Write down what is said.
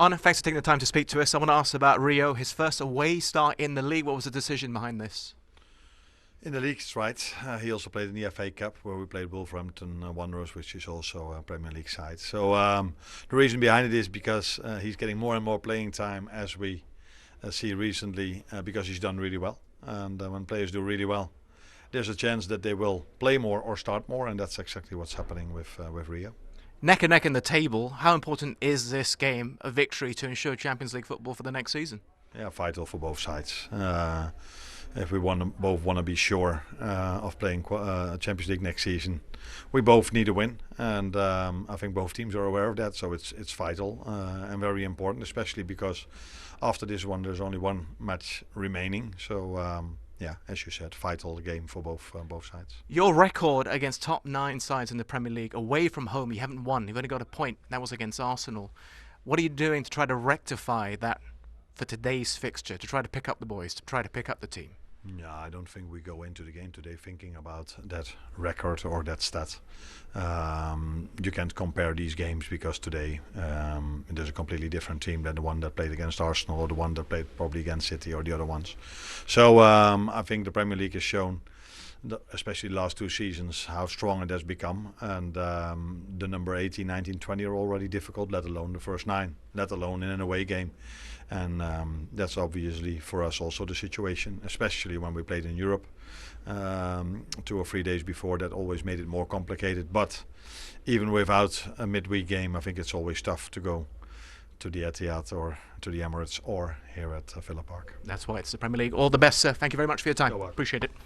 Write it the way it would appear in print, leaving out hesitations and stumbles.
Arne, thanks for taking the time to speak to us. I want to ask about Rio, his first away start in the league. What was the decision behind this? In the league, it's right. He also played in the FA Cup, where we played Wolverhampton Wanderers, which is also a Premier League side. So the reason behind it is because he's getting more and more playing time, as we see recently, because he's done really well. And when players do really well, there's a chance that they will play more or start more, and that's exactly what's happening with Rio. Neck and neck in the table. How important is this game, a victory, to ensure Champions League football for the next season? Yeah, vital for both sides. If we both want to be sure of playing Champions League next season, we both need a win, and I think both teams are aware of that. So it's vital and very important, especially because after this one there's only one match remaining. So yeah, as you said, vital game for both sides. Your record against top 9 sides in the Premier League, away from home, you haven't won. You've only got a point. That was against Arsenal. What are you doing to try to rectify that for today's fixture, to try to pick up the boys, to try to pick up the team? Yeah, I don't think we go into the game today thinking about that record or that stat. You can't compare these games because today there's a completely different team than the one that played against Arsenal or the one that played probably against City or the other ones. So I think the Premier League has shown, especially the last 2 seasons, how strong it has become. And the number 18, 19, 20 are already difficult, let alone the first 9, let alone in an away game. And that's obviously for us also the situation, especially when we played in Europe 2 or 3 days before. That always made it more complicated. But even without a midweek game, I think it's always tough to go to the Etihad or to the Emirates or here at Villa Park. That's why it's the Premier League. All the best, sir. Thank you very much for your time. No worries. Appreciate it.